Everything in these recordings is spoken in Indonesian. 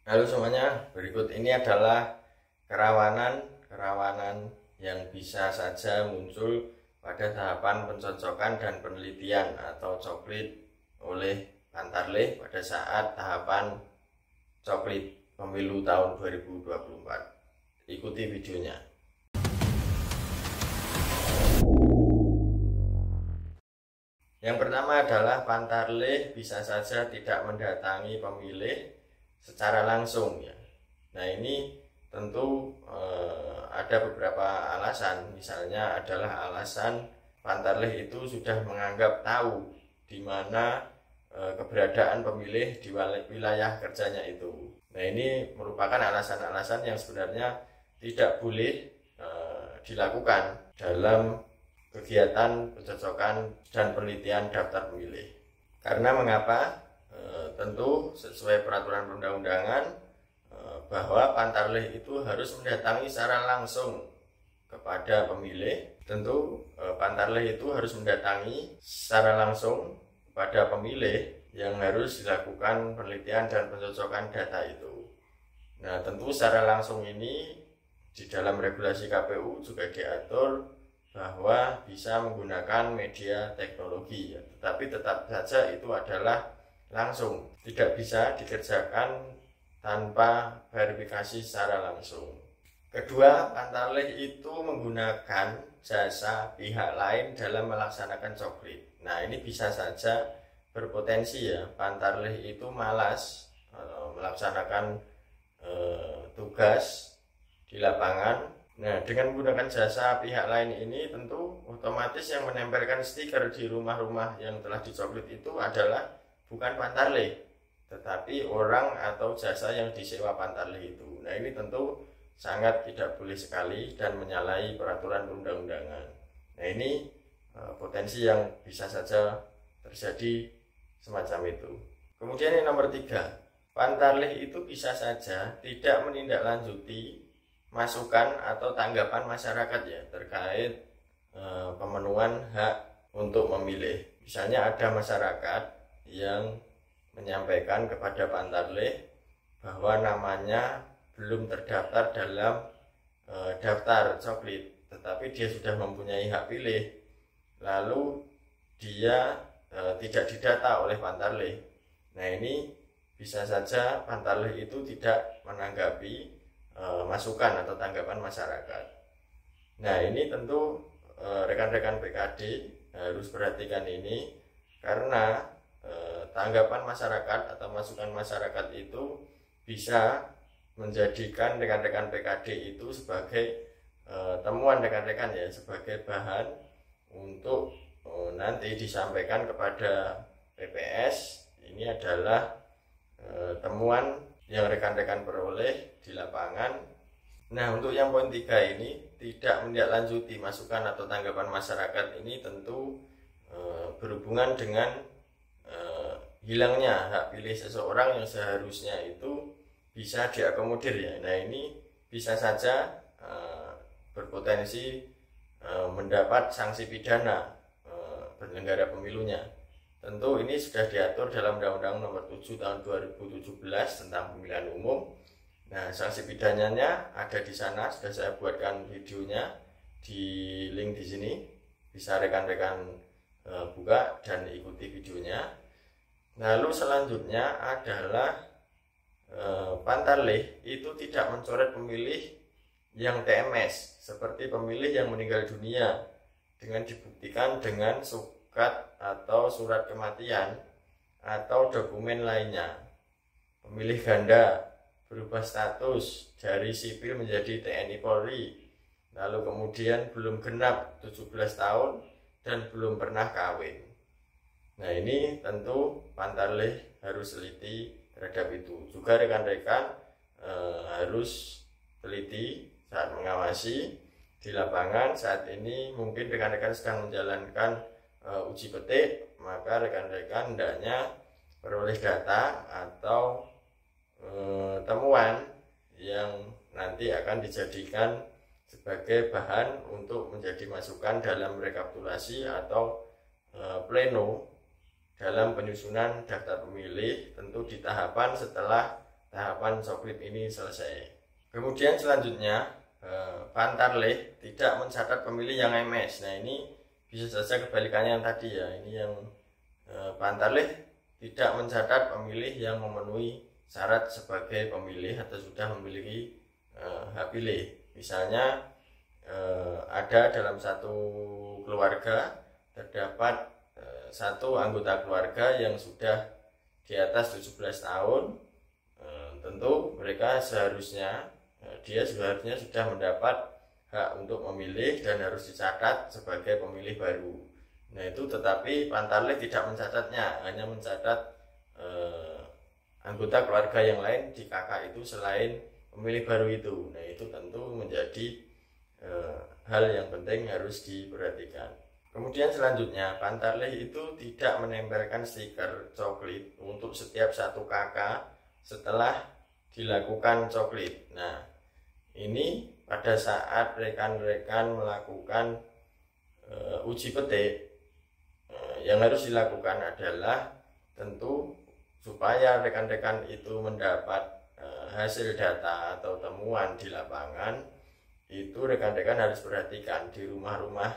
Halo semuanya, berikut ini adalah kerawanan yang bisa saja muncul pada tahapan pencocokan dan penelitian atau coklit oleh Pantarlih pada saat tahapan coklit pemilu tahun 2024. Ikuti videonya. Yang pertama adalah Pantarlih bisa saja tidak mendatangi pemilih secara langsung ya. Nah ini tentu ada beberapa alasan. Misalnya adalah alasan Pantarlih itu sudah menganggap tahu di mana keberadaan pemilih di wilayah kerjanya itu. Nah ini merupakan alasan-alasan yang sebenarnya tidak boleh dilakukan dalam kegiatan pencocokan dan penelitian daftar pemilih. Karena mengapa? Tentu sesuai peraturan perundang-undangan bahwa Pantarlih itu harus mendatangi secara langsung kepada pemilih. Tentu Pantarlih itu harus mendatangi secara langsung kepada pemilih yang harus dilakukan penelitian dan pencocokan data itu. Nah tentu secara langsung ini di dalam regulasi KPU juga diatur bahwa bisa menggunakan media teknologi ya. Tetapi tetap saja itu adalah langsung, tidak bisa dikerjakan tanpa verifikasi secara langsung. Kedua, Pantarlih itu menggunakan jasa pihak lain dalam melaksanakan coklit. Nah ini bisa saja berpotensi ya, Pantarlih itu malas melaksanakan tugas di lapangan. Nah, dengan menggunakan jasa pihak lain ini tentu otomatis yang menempelkan stiker di rumah-rumah yang telah dicoklit itu adalah bukan Pantarlih, tetapi orang atau jasa yang disewa Pantarlih itu. Nah, ini tentu sangat tidak boleh sekali dan menyalahi peraturan perundang-undangan. Nah, ini potensi yang bisa saja terjadi semacam itu. Kemudian yang nomor 3, Pantarlih itu bisa saja tidak menindaklanjuti masukan atau tanggapan masyarakat ya terkait pemenuhan hak untuk memilih. Misalnya ada masyarakat yang menyampaikan kepada Pantarlih bahwa namanya belum terdaftar dalam daftar coklit, tetapi dia sudah mempunyai hak pilih, lalu dia tidak didata oleh Pantarlih. Nah ini bisa saja Pantarlih itu tidak menanggapi masukan atau tanggapan masyarakat. Nah ini tentu rekan-rekan PKD harus perhatikan ini, karena tanggapan masyarakat atau masukan masyarakat itu bisa menjadikan rekan-rekan PKD itu sebagai temuan rekan-rekan ya, sebagai bahan untuk nanti disampaikan kepada PPS. Ini adalah temuan yang rekan-rekan peroleh di lapangan. Nah untuk yang poin 3 ini, tidak menindaklanjuti masukan atau tanggapan masyarakat ini tentu berhubungan dengan hilangnya hak pilih seseorang yang seharusnya itu bisa diakomodir ya. Nah ini bisa saja berpotensi mendapat sanksi pidana penyelenggara pemilunya. Tentu ini sudah diatur dalam Undang-Undang Nomor 7 Tahun 2017 tentang Pemilihan Umum. Nah, sanksi pidananya ada di sana, sudah saya buatkan videonya di link di sini. Bisa rekan-rekan buka dan ikuti videonya. Lalu selanjutnya adalah Pantarlih itu tidak mencoret pemilih yang TMS, seperti pemilih yang meninggal dunia, dengan dibuktikan dengan surat atau surat kematian atau dokumen lainnya. Pemilih ganda berubah status dari sipil menjadi TNI Polri, lalu kemudian belum genap 17 tahun dan belum pernah kawin. Nah ini tentu Pantarlih harus teliti terhadap itu. Juga rekan-rekan harus teliti saat mengawasi di lapangan. Saat ini mungkin rekan-rekan sedang menjalankan uji petik, maka rekan-rekan hendaknya peroleh data atau temuan yang nanti akan dijadikan sebagai bahan untuk menjadi masukan dalam rekapitulasi atau pleno dalam penyusunan daftar pemilih, tentu di tahapan setelah tahapan coklit ini selesai. Kemudian selanjutnya Pantarlih tidak mencatat pemilih yang MS. Nah ini bisa saja kebalikannya yang tadi ya. Ini yang Pantarlih tidak mencatat pemilih yang memenuhi syarat sebagai pemilih atau sudah memiliki hak pilih. Misalnya ada dalam satu keluarga terdapat satu anggota keluarga yang sudah di atas 17 tahun. Tentu mereka seharusnya sudah mendapat hak untuk memilih dan harus dicatat sebagai pemilih baru. Nah itu, tetapi Pantarlih tidak mencatatnya, hanya mencatat anggota keluarga yang lain di KK itu selain pemilih baru itu. Nah itu tentu menjadi hal yang penting harus diperhatikan. Kemudian selanjutnya Pantarlih itu tidak menempelkan stiker coklit untuk setiap satu KK setelah dilakukan coklit. Nah ini pada saat rekan-rekan melakukan uji petik, yang harus dilakukan adalah tentu supaya rekan-rekan itu mendapat hasil data atau temuan di lapangan, itu rekan-rekan harus perhatikan di rumah-rumah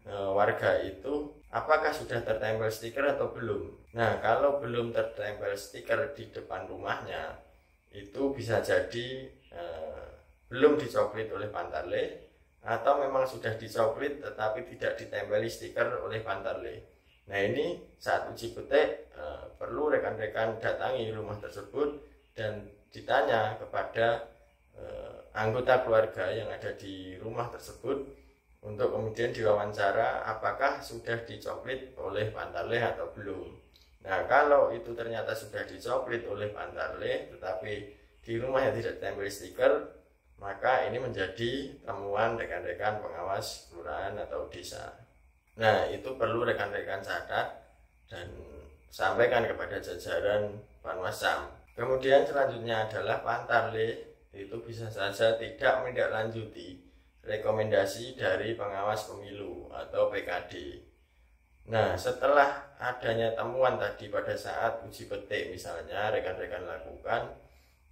warga itu apakah sudah tertempel stiker atau belum. Nah kalau belum tertempel stiker di depan rumahnya, itu bisa jadi belum dicoklit oleh Pantarlih, atau memang sudah dicoklit tetapi tidak ditempeli stiker oleh Pantarlih. Nah ini saat uji petik perlu rekan-rekan datangi rumah tersebut dan ditanya kepada anggota keluarga yang ada di rumah tersebut untuk kemudian diwawancara apakah sudah dicoklit oleh Pantarlih atau belum. Nah kalau itu ternyata sudah dicoklit oleh Pantarlih tetapi di rumahnya tidak ditempel stiker, maka ini menjadi temuan rekan-rekan pengawas kelurahan atau desa. Nah itu perlu rekan-rekan catat dan sampaikan kepada jajaran Panwascam. Kemudian selanjutnya adalah Pantarlih itu bisa saja tidak menindaklanjuti rekomendasi dari pengawas pemilu atau PKD. Nah setelah adanya temuan tadi pada saat uji petik misalnya rekan-rekan lakukan,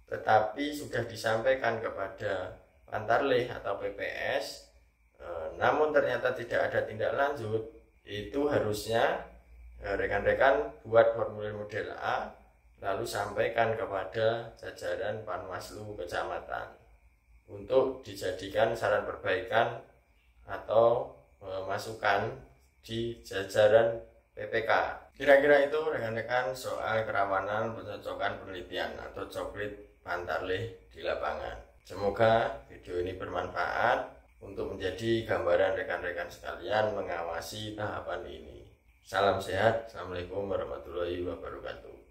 tetapi sudah disampaikan kepada Pantarlih atau PPS, namun ternyata tidak ada tindak lanjut, itu harusnya rekan-rekan buat formulir model A lalu sampaikan kepada jajaran Panwaslu kecamatan untuk dijadikan saran perbaikan atau masukan di jajaran PPK. Kira-kira itu rekan-rekan soal kerawanan pencocokan penelitian atau coklit Pantarlih di lapangan. Semoga video ini bermanfaat untuk menjadi gambaran rekan-rekan sekalian mengawasi tahapan ini. Salam sehat. Assalamualaikum warahmatullahi wabarakatuh.